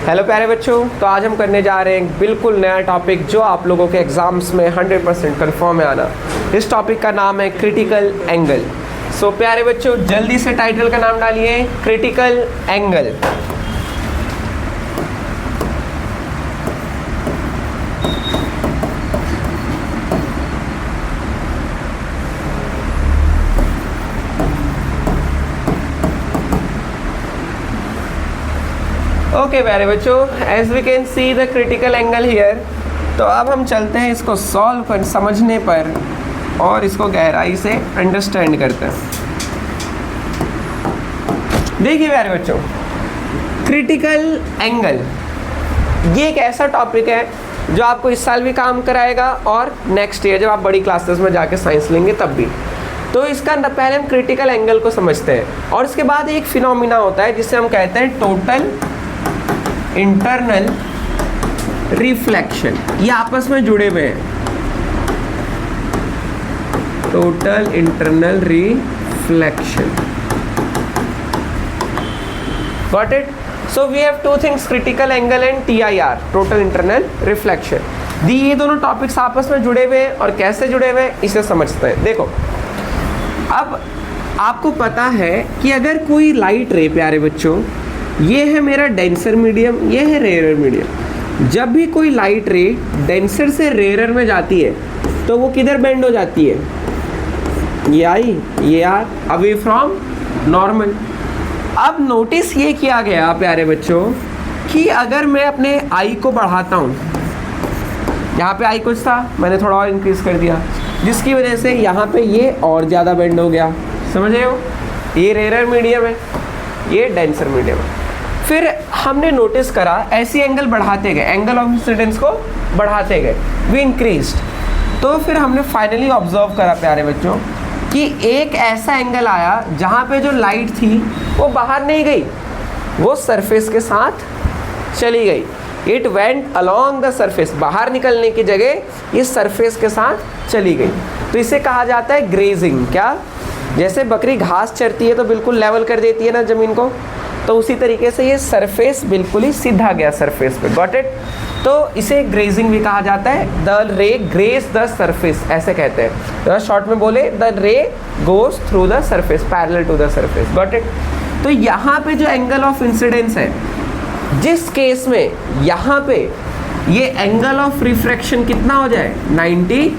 Hello प्यारे बच्चों, तो आज हम करने जा रहे हैं एक बिल्कुल नया टॉपिक जो आप लोगों के एग्जाम्स में 100% कन्फर्म है आना। इस टॉपिक का नाम है क्रिटिकल एंगल। सो प्यारे बच्चों, जल्दी से टाइटल का नाम डालिए, क्रिटिकल एंगल। ओके प्यारे बच्चों, as we can see the critical angle here. तो अब हम चलते हैं इसको सॉल्व कर समझने पर और इसको गहराई से अंडरस्टैंड करते हैं। देखिए प्यारे बच्चों, क्रिटिकल एंगल ये एक ऐसा टॉपिक है जो आपको इस साल भी काम कराएगा और नेक्स्ट ईयर जब आप बड़ी क्लासेस में जाके साइंस लेंगे तब भी। तो इसका पहले हम क्रिटिकल एंगल को समझते हैं और इसके बाद एक फिनोमिना होता है जिसे हम कहते हैं टोटल इंटरनल रिफ्लेक्शन। ये आपस में जुड़े हुए हैं, total internal reflection. Got it? So we have two things, critical angle and TIR, total internal reflection. ये दोनों टॉपिक्स आपस में जुड़े हुए हैं और कैसे जुड़े हुए हैं इसे समझते हैं। देखो, अब आपको पता है कि अगर कोई लाइट रे, प्यारे बच्चों, ये है मेरा डेंसर मीडियम, ये है रेयर मीडियम। जब भी कोई लाइट रे डेंसर से रेयर में जाती है तो वो किधर बेंड हो जाती है? ये आई, ये आर, अवे फ्रॉम नॉर्मल। अब नोटिस ये किया गया प्यारे बच्चों कि अगर मैं अपने आई को बढ़ाता हूँ, यहाँ पे आई कुछ था, मैंने थोड़ा और इंक्रीज कर दिया, जिसकी वजह से यहाँ पे ये और ज़्यादा बेंड हो गया। समझ रहे हो? ये रेयर मीडियम है, ये डेंसर मीडियम है। फिर हमने नोटिस करा ऐसी एंगल बढ़ाते गए, एंगल ऑफ इंसिडेंस को बढ़ाते गए, वी इंक्रीज्ड। तो फिर हमने फाइनली ऑब्जर्व करा प्यारे बच्चों कि एक ऐसा एंगल आया जहाँ पे जो लाइट थी वो बाहर नहीं गई, वो सरफेस के साथ चली गई। It went along the surface, बाहर निकलने की जगह ये सरफेस के साथ चली गई। तो इसे कहा जाता है ग्रेजिंग। क्या? जैसे बकरी घास चरती है तो बिल्कुल लेवल कर देती है ना ज़मीन को, तो उसी तरीके से ये सरफेस बिल्कुल ही सीधा गया सरफेस पे। Got it? तो इसे ग्रेजिंग भी कहा जाता है। द रे ग्रेज द सरफेस, ऐसे कहते हैं। तो शॉर्ट में बोले, the ray goes through the surface parallel to the surface. Got it? तो यहाँ पे जो एंगल ऑफ इंसिडेंस है, जिस केस में यहाँ पे ये एंगल ऑफ रिफ्रैक्शन कितना हो जाए? 90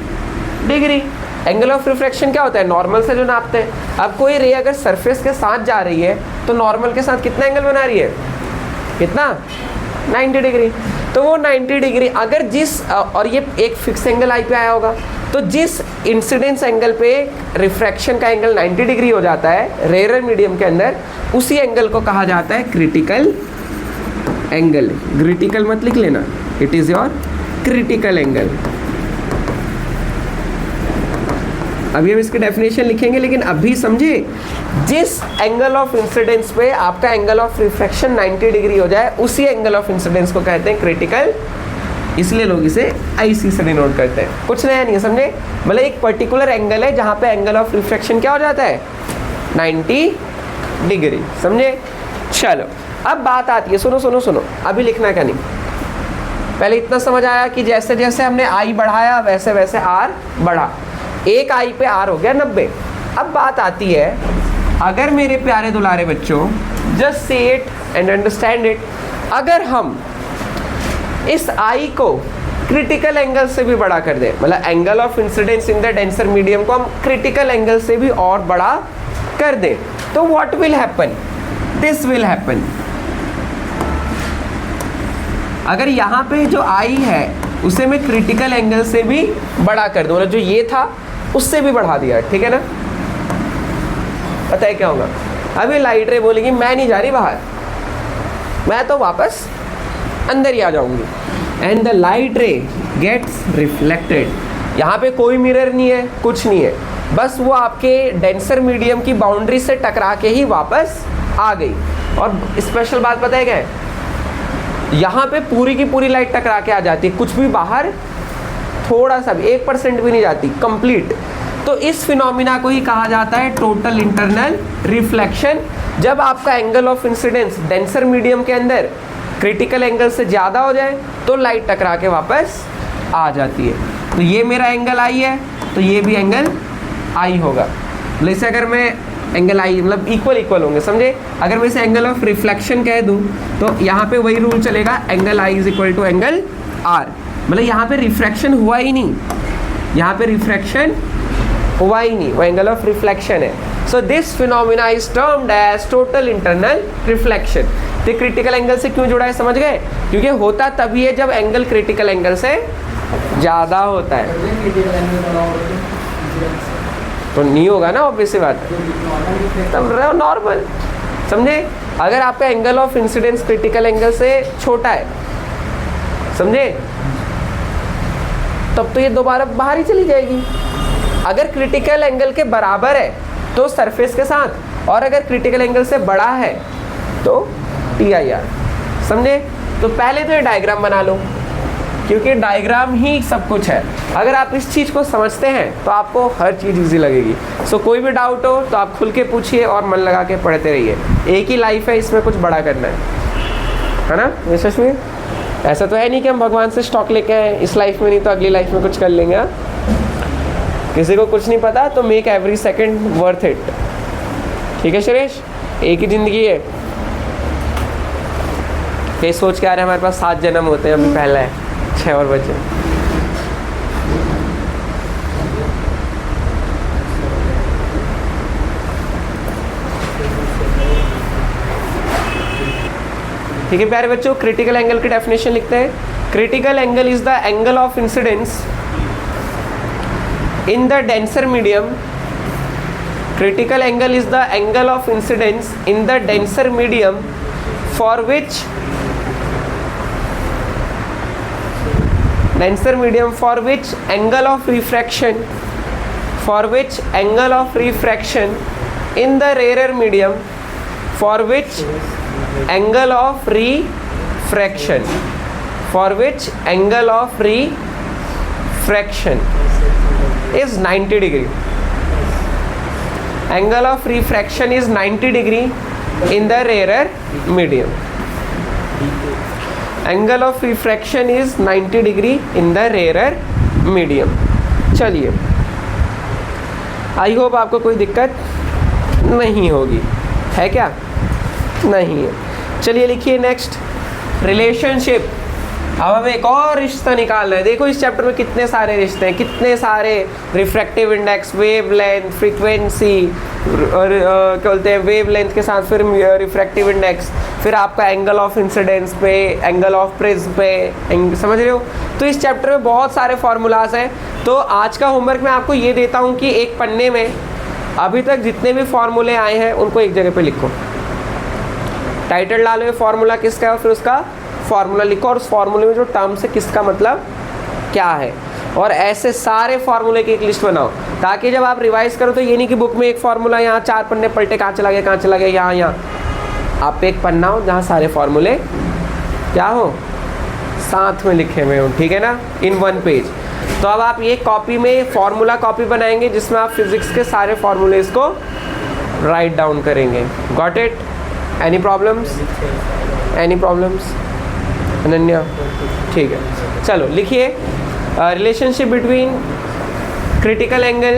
डिग्री। एंगल ऑफ रिफ्रैक्शन क्या होता है? नॉर्मल से जो नापते हैं। अब कोई रे अगर सरफेस के साथ जा रही है तो नॉर्मल के साथ कितना एंगल बना रही है? कितना? 90 डिग्री। तो वो 90 डिग्री अगर जिस और ये एक फिक्स एंगल आई पे आया होगा, तो जिस इंसिडेंस एंगल पे रिफ्रैक्शन का एंगल 90 डिग्री हो जाता है रेयर मीडियम के अंदर, उसी एंगल को कहा जाता है क्रिटिकल एंगल। क्रिटिकल मत लिख लेना, it is your critical angle. अभी हम इसकी डेफिनेशन लिखेंगे, लेकिन अभी समझे, जिस एंगल ऑफ इंसिडेंस पे आपका एंगल ऑफ रिफ्रैक्शन 90 डिग्री हो जाए, उसी एंगल ऑफ इंसिडेंस को कहते हैं क्रिटिकल। इसलिए लोग इसे IC से डिनोट करते हैं। कुछ नया नहीं है, समझे? मतलब एक पर्टिकुलर एंगल है जहाँ पे एंगल ऑफ रिफ्रैक्शन क्या हो जाता है? 90 डिग्री। समझे? चलो, अब बात आती है, सुनो सुनो सुनो, अभी लिखना क्या नहीं। पहले इतना समझ आया कि जैसे जैसे हमने I बढ़ाया वैसे वैसे R बढ़ा। एक आई पे R हो गया 90। अब बात आती है, अगर मेरे प्यारे दुलारे बच्चों, just say it and understand it, अगर हम इस आई को क्रिटिकल एंगल से भी बड़ा कर दें, मतलब angle of incidence in the denser medium को हम क्रिटिकल एंगल से भी और बड़ा कर दें, तो what will happen? This will happen. अगर यहाँ पे जो आई है उसे मैं क्रिटिकल एंगल से भी बड़ा कर दूँ, जो ये था उससे भी बढ़ा दिया, ठीक है ना? पता है क्या होगा? अभी लाइट रे बोलेगी मैं नहीं जा रही बाहर, मैं तो वापस अंदर ही आ जाऊंगी। And the light ray gets reflected. यहाँ पे कोई मिरर नहीं है, कुछ नहीं है, बस वो आपके डेंसर मीडियम की बाउंड्री से टकरा के ही वापस आ गई। और स्पेशल बात पता है क्या है? यहाँ पे पूरी की पूरी लाइट टकरा के आ जाती है, कुछ भी बाहर थोड़ा सा भी 1% भी नहीं जाती, कंप्लीट। तो इस फिनोमिना को ही कहा जाता है टोटल इंटरनल रिफ्लेक्शन। जब आपका angle of incidence denser medium के अंदर क्रिटिकल एंगल से ज़्यादा हो जाए तो लाइट टकरा के वापस आ जाती है। तो ये मेरा एंगल आई है, तो ये भी एंगल आई होगा। जैसे अगर मैं एंगल आई मतलब इक्वल होंगे, समझे। अगर मैं इसे एंगल ऑफ रिफ्लेक्शन कह दूं तो यहाँ पे वही रूल चलेगा, angle I is equal to angle R. मतलब यहाँ पे रिफ्रैक्शन हुआ ही नहीं, यहाँ पे रिफ्रैक्शन हुआ ही नहीं, वो एंगल ऑफ रिफ्लेक्शन है। So this phenomena is termed as total internal reflection. तो क्रिटिकल एंगल से क्यों जुड़ा है समझ गए, क्योंकि होता तभी है जब एंगल क्रिटिकल एंगल से ज़्यादा होता है। तो नहीं होगा ना, ऑब्वियस सी बात है, तब नॉर्मल, समझे। अगर आपका angle of incidence critical angle से छोटा है, समझे, तब तो ये दोबारा बाहर ही चली जाएगी। अगर क्रिटिकल एंगल के बराबर है तो सरफेस के साथ, और अगर क्रिटिकल एंगल से बड़ा है तो TIR, समझे। तो पहले तो ये डायग्राम बना लो, क्योंकि डायग्राम ही सब कुछ है। अगर आप इस चीज़ को समझते हैं तो आपको हर चीज़ इजी लगेगी। सो कोई भी डाउट हो तो आप खुल के पूछिए और मन लगा के पढ़ते रहिए। एक ही लाइफ है, इसमें कुछ बड़ा करना है ना यशस्वी। ऐसा तो है नहीं कि हम भगवान से स्टॉक लेके आए इस लाइफ में, नहीं तो अगली लाइफ में कुछ कर लेंगे। किसी को कुछ नहीं पता तो make every second worth it. ठीक है सुरेश, एक ही ज़िंदगी है। ये सोच के आ रहे हैं हमारे पास 7 जन्म होते हैं, अभी पहला है, 6 और बचे। ठीक है प्यारे बच्चों, क्रिटिकल एंगल की डेफिनेशन लिखते हैं। Critical angle is the angle of incidence in the denser medium. Critical angle is the angle of incidence in the denser medium for which denser medium for which angle of refraction in the rarer medium for which angle of refraction is 90 degree. Angle of refraction is 90 degree in the rarer medium. Angle of refraction is 90 degree in the rare medium. चलिए, I hope आपको कोई दिक्कत नहीं होगी, है क्या? नहीं है। चलिए लिखिए नेक्स्ट, रिलेशनशिप। अब हमें एक और रिश्ता निकालना है। देखो इस चैप्टर में कितने सारे रिश्ते हैं, कितने सारे, refractive index, wave length, frequency, और क्या बोलते हैं, वेव लेंथ के साथ फिर रिफ्रैक्टिव इंडेक्स, फिर आपका एंगल ऑफ इंसिडेंस पे, एंगल ऑफ प्रिज्म पे, समझ रहे हो। तो इस चैप्टर में बहुत सारे फार्मूलाज हैं। तो आज का होमवर्क मैं आपको ये देता हूँ कि एक पन्ने में अभी तक जितने भी फार्मूले आए हैं उनको एक जगह पे लिखो, टाइटल डालो ये फार्मूला किसका है, और फिर उसका फार्मूला लिखो, और उस फार्मूले में जो टर्म्स है किसका मतलब क्या है, और ऐसे सारे फार्मूले की एक लिस्ट बनाओ, ताकि जब आप रिवाइज करो तो ये नहीं कि बुक में एक फार्मूला, यहाँ 4 पन्ने पलटे, कहाँ चला गया, यहाँ आप एक पन्ना हो जहाँ सारे फार्मूले क्या हो, साथ में लिखे हुए हो, ठीक है ना, इन 1 पेज। तो अब आप ये कॉपी में फार्मूला कॉपी बनाएंगे जिसमें आप फिजिक्स के सारे फार्मूलेस को राइट डाउन करेंगे। Got it? Any problems? Ananya, ठीक है। चलो लिखिए, relationship between critical angle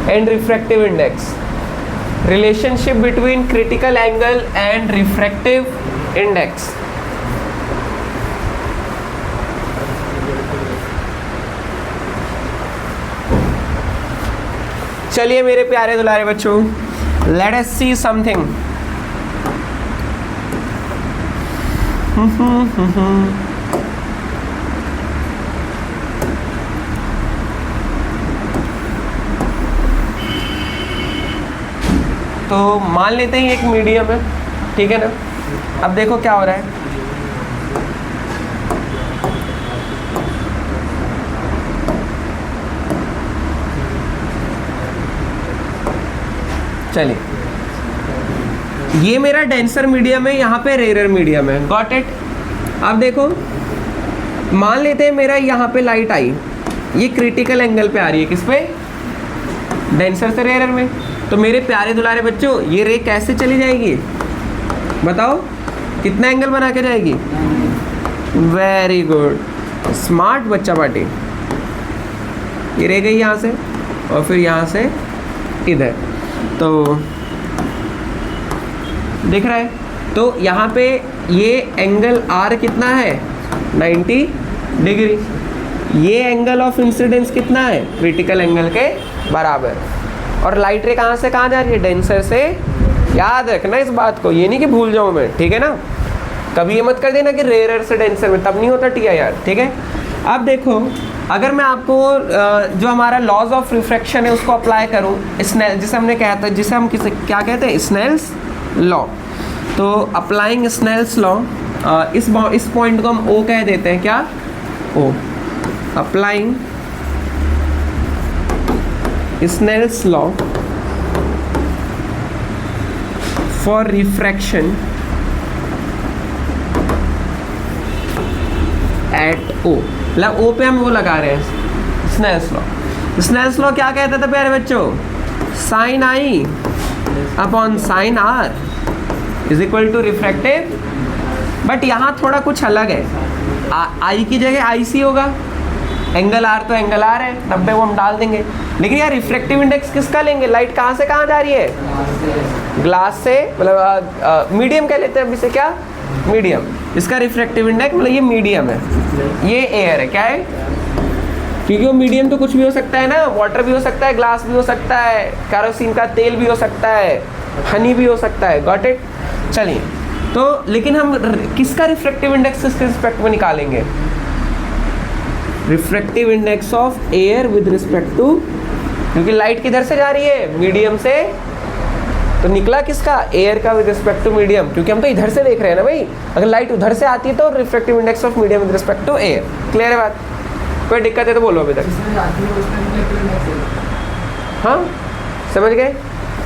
and refractive index. Relationship between critical angle and refractive index. चलिए मेरे प्यारे दुलारे बच्चों, लेट अस सी समथिंग। तो मान लेते हैं एक मीडियम है, ठीक है ना। अब देखो क्या हो रहा है, चलिए ये मेरा डेंसर मीडियम है, यहाँ पे रेयर मीडियम है। Got it? अब देखो मान लेते हैं मेरा यहाँ पे लाइट आई, ये क्रिटिकल एंगल पे आ रही है, किस पे? डेंसर से रेयर में। तो मेरे प्यारे दुलारे बच्चों, ये रे कैसे चली जाएगी बताओ? कितना एंगल बना के जाएगी? वेरी गुड, स्मार्ट बच्चा पार्टी। ये रह गई यहाँ से और फिर यहाँ से इधर, तो दिख रहा है। तो यहाँ पे ये एंगल R कितना है? 90 डिग्री। ये एंगल ऑफ इंसिडेंस कितना है? क्रिटिकल एंगल के बराबर। और लाइट रे कहाँ से कहाँ जा रही है? डेंसर से। याद रखना इस बात को, ये नहीं कि भूल जाऊँ मैं, ठीक है ना। कभी ये मत कर देना कि रेयर से डेंसर में, तब नहीं होता TIR, ठीक है। अब देखो, अगर मैं आपको जो हमारा लॉज ऑफ रिफ्रैक्शन है उसको अप्लाई करूँ, स्नेल, जिसे हमने कहता है, जिसे हम क्या कहते हैं? Snell's law. तो अप्लाइंग स्नेल्स लॉ, इस पॉइंट को हम O कह देते हैं। क्या? O। Applying Snell's law for refraction at O, मतलब O पे हम वो लगा रहे हैं स्नेल्स लॉ। स्नेल्स लॉ क्या कहता था प्यारे बच्चों? Sine I upon sine R is equal to refractive. But यहाँ थोड़ा कुछ अलग है, I की जगह IC होगा, एंगल R तो एंगल R है 90, वो हम डाल देंगे। लेकिन यार रिफ्रैक्टिव इंडेक्स किसका लेंगे? लाइट कहाँ से कहाँ जा रही है? ग्लास से, मतलब मीडियम कह लेते हैं अभी से। क्या? मीडियम। इसका रिफ्रैक्टिव इंडेक्स मतलब ये मीडियम है, ये एयर है। क्या है? क्योंकि वो मीडियम तो कुछ भी हो सकता है ना, वाटर भी हो सकता है, ग्लास भी हो सकता है, केरोसिन का तेल भी हो सकता है, हनी भी हो सकता है। Got it? चलिए, तो लेकिन हम किसका रिफ्रैक्टिव इंडेक्स किसके रिस्पेक्ट में निकालेंगे? Refractive index of air with respect to, क्योंकि लाइट किधर से जा रही है? मीडियम से। तो निकला किसका? एयर का विद रिस्पेक्ट टू मीडियम, क्योंकि हम तो इधर से देख रहे हैं ना भाई। अगर लाइट उधर से आती है तो refractive index of medium with respect to air. Clear है बात? कोई दिक्कत है तो बोलो अभी तक। हाँ, समझ गए?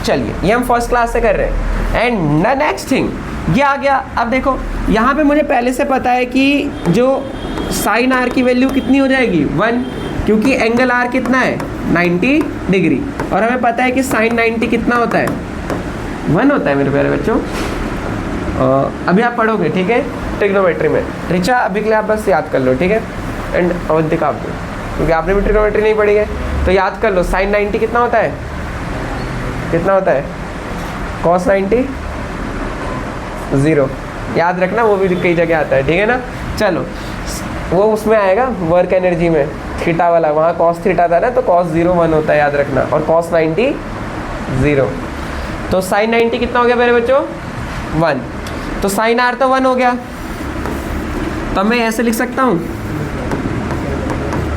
चलिए, ये हम फर्स्ट क्लास से कर रहे हैं। एंड द नेक्स्ट थिंग ये आ गया। अब देखो, यहाँ पे मुझे पहले से पता है कि जो साइन R की वैल्यू कितनी हो जाएगी? 1, क्योंकि एंगल R कितना है? 90 डिग्री। और हमें पता है कि साइन 90 कितना होता है? 1 होता है मेरे प्यारे बच्चों। अभी आप पढ़ोगे, ठीक है, ट्रिग्नोमेट्री में। रिचा, अभी के लिए आप बस याद कर लो, ठीक है। एंड अवंतिका आप, क्योंकि आपने भी ट्रिग्नोमेट्री नहीं पढ़ी है, तो याद कर लो। साइन 90 कितना होता है? कितना होता है? कॉस 90 0। याद रखना, वो भी कई जगह आता है, ठीक है ना। चलो, वो उसमें आएगा वर्क एनर्जी में, थीटा वाला। वहाँ कॉस थीटा था ना, तो कॉस 0 1 होता है, याद रखना। और कॉस 90 0। तो साइन 90 कितना हो गया मेरे बच्चों? 1। तो साइन R तो 1 हो गया। तो मैं ऐसे लिख सकता हूँ,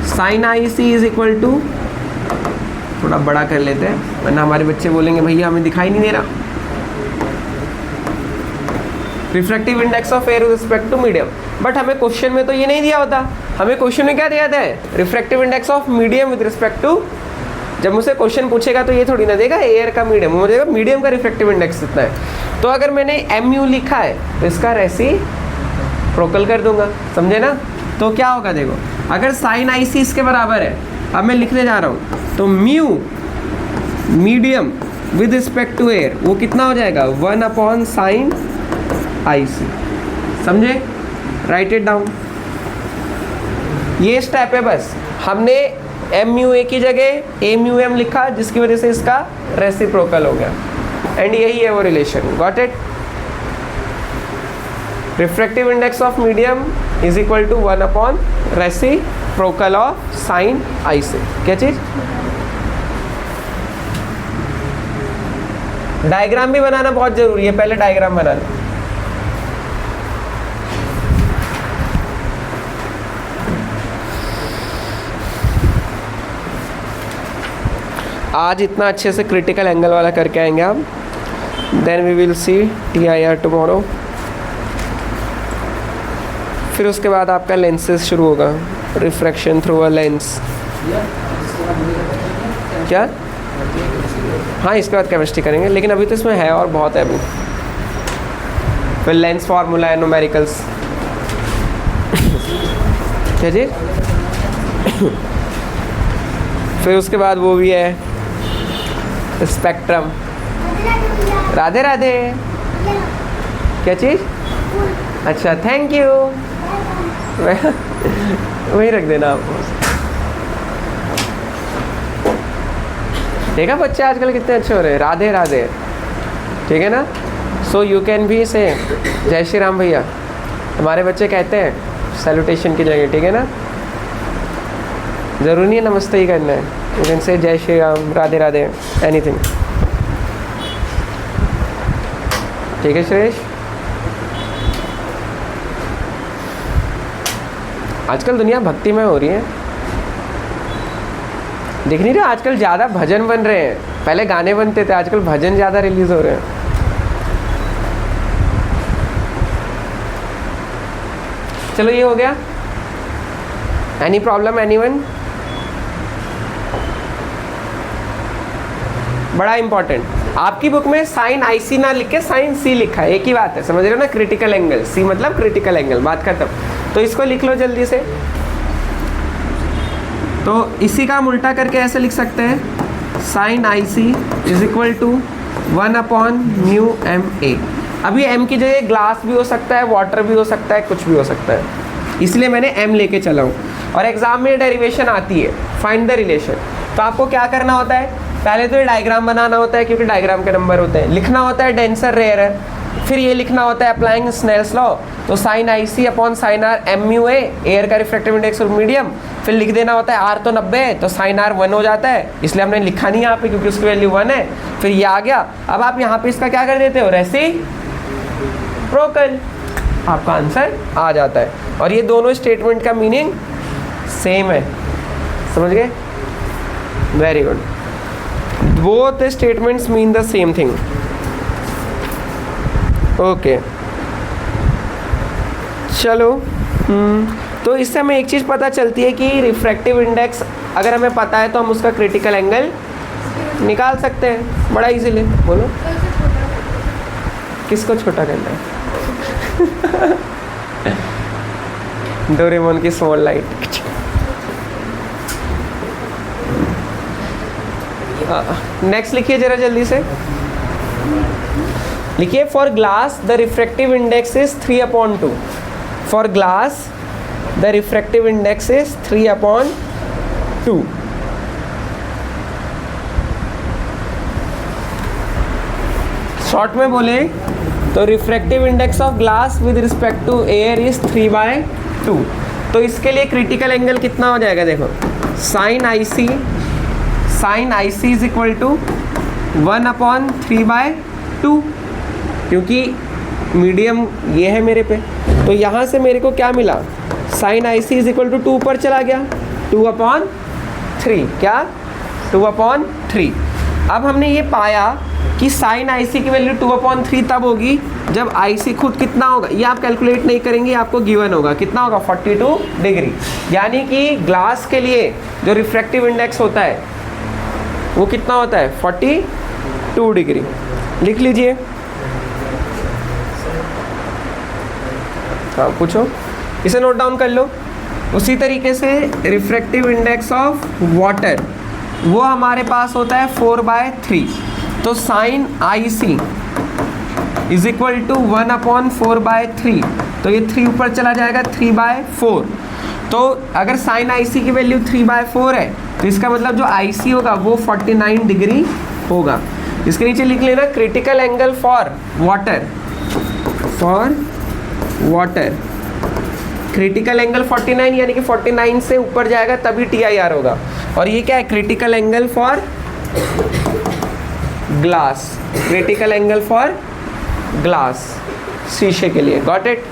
sine IC is equal to, थोड़ा बड़ा कर लेते हैं वरना हमारे बच्चे बोलेंगे भैया हमें दिखाई नहीं दे रहा। Refractive index of air with respect to medium. But हमें क्वेश्चन में तो ये नहीं दिया होता। हमें क्वेश्चन में क्या दिया था? Refractive index of medium with respect to. जब मुझसे क्वेश्चन पूछेगा तो ये थोड़ी ना देगा एयर का मीडियम, मुझे देगा मीडियम का रिफ्रैक्टिव इंडेक्स कितना है। तो अगर मैंने MU लिखा है तो इसका रेसिप्रोकल कर दूंगा, समझे ना। तो क्या होगा देखो, अगर साइन IC इसके बराबर है, अब मैं लिखने जा रहा हूँ, तो mu medium with respect to air वो कितना हो जाएगा? 1 अपॉन साइन IC। समझे? Write it down. ये स्टेप है बस। हमने MUA की जगह MUM लिखा, जिसकी वजह से इसका रेसिप्रोकल हो गया। एंड यही है वो relation. Got it? Refractive index of medium is equal to 1 upon reciprocal of sine IC। क्या चीज? डायग्राम भी बनाना बहुत जरूरी है, पहले डायग्राम बनाना। आज इतना अच्छे से क्रिटिकल एंगल वाला करके आएंगे हम। Then we will see TIR tomorrow. फिर उसके बाद आपका लेंसेज शुरू होगा, रिफ्रैक्शन थ्रू अ लेंस। क्या? हाँ, इसके बाद केमिस्ट्री करेंगे, लेकिन अभी तो इसमें है और बहुत है अभी। फिर लेंस फार्मूला है, न्यूमेरिकल्स। क्या जी? फिर उसके बाद वो भी है स्पेक्ट्रम। राधे राधे। क्या चीज़? अच्छा थैंक यू। वही रख देना आप। देखा बच्चे आजकल कितने अच्छे हो रहे हैं। राधे राधे, ठीक है ना। सो यू कैन भी से जय श्री राम भैया, हमारे बच्चे कहते हैं सैल्यूटेशन की जगह, ठीक है ना। ज़रूरी नहीं है नमस्ते ही करना है, यू कैन से जय श्री राम, राधे राधे, एनीथिंग, ठीक है सुरेश। आजकल दुनिया भक्ति में हो रही है, दिख नहीं रहा। आजकल ज़्यादा भजन बन रहे हैं, पहले गाने बनते थे, आजकल भजन ज़्यादा रिलीज हो रहे हैं। चलो ये हो गया। Any problem anyone? बड़ा इंपॉर्टेंट, आपकी बुक में साइन IC ना लिख के साइन C लिखा है, एक ही बात है, समझ रहे हो ना। क्रिटिकल एंगल, C मतलब क्रिटिकल एंगल, बात खत्म। तो इसको लिख लो जल्दी से। तो इसी का हम उल्टा करके ऐसे लिख सकते हैं, sine IC is equal to 1/μma। अभी m की जगह ग्लास भी हो सकता है, वाटर भी हो सकता है, कुछ भी हो सकता है, इसलिए मैंने m लेके चला हूँ। और एग्जाम में डेरिवेशन आती है, फाइंड द रिलेशन। तो आपको क्या करना होता है, पहले तो ये डायग्राम बनाना होता है, क्योंकि डायग्राम के नंबर होते हैं। लिखना होता है डेंसर रेयर है, फिर ये लिखना होता है अप्लाइंग स्नेल्स लॉ। तो sine IC upon sine R MUA, air का रिफ्रैक्टिव इंडेक्स और मीडियम। फिर लिख देना होता है R तो 90 है, तो साइन R 1 हो जाता है, इसलिए हमने लिखा नहीं यहाँ पे क्योंकि उसकी वैल्यू 1 है। फिर ये आ गया। अब आप यहाँ पे इसका क्या कर देते हो, रेसिप्रोकल, आपका आंसर आ जाता है। और ये दोनों स्टेटमेंट का मीनिंग सेम है, समझ गए। Very good, both the statements mean the same thing. Okay चलो। तो इससे हमें एक चीज़ पता चलती है कि रिफ्रैक्टिव इंडेक्स अगर हमें पता है तो हम उसका क्रिटिकल एंगल निकाल सकते हैं बड़ा इजीली। बोलो किसको छोटा करना है? डोरेमोन की स्मॉल लाइट। नेक्स्ट लिखिए जरा जल्दी से, लिखिए for glass the refractive index is 3/2। For glass the refractive index is 3/2। Short में बोले तो refractive index of glass with respect to air is 3/2। तो इसके लिए क्रिटिकल एंगल कितना हो जाएगा, देखो sine IC is equal to 1/3/2, क्योंकि मीडियम ये है मेरे पे। तो यहाँ से मेरे को क्या मिला, sine IC is equal to 2 पर चला गया, 2/3, क्या 2/3। अब हमने ये पाया कि साइन IC की वैल्यू 2/3 तब होगी जब IC खुद कितना होगा, ये आप कैलकुलेट नहीं करेंगे, आपको गिवन होगा कितना होगा, 42 डिग्री। यानी कि ग्लास के लिए जो रिफ्रैक्टिव इंडेक्स होता है वो कितना होता है, 42 डिग्री। लिख लीजिए, हाँ पूछो, इसे नोट डाउन कर लो। उसी तरीके से रिफ्रैक्टिव इंडेक्स ऑफ वाटर वो हमारे पास होता है 4/3। तो sine IC is equal to 1/4/3, तो ये 3 ऊपर चला जाएगा, 3/4। तो अगर साइन IC की वैल्यू 3/4 है तो इसका मतलब जो IC होगा वो 49 डिग्री होगा। इसके नीचे लिख लेना critical angle for water, critical angle 49, यानी कि 49 से ऊपर जाएगा तभी TIR होगा। और ये क्या है, critical angle for glass, critical angle for glass, शीशे के लिए। Got it.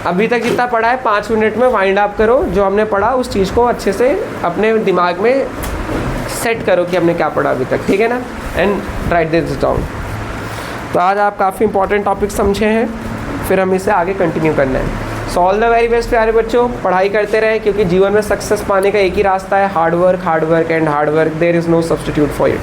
अभी तक जितना पढ़ा है 5 मिनट में वाइंड अप करो, जो हमने पढ़ा उस चीज़ को अच्छे से अपने दिमाग में सेट करो कि हमने क्या पढ़ा अभी तक, ठीक है ना। And right this down. तो आज आप काफ़ी इंपॉर्टेंट टॉपिक समझे हैं, फिर हम इसे आगे कंटिन्यू करना है। So all the very best प्यारे बच्चों, पढ़ाई करते रहें, क्योंकि जीवन में सक्सेस पाने का एक ही रास्ता है, hard work and hard work, there is no substitute for it.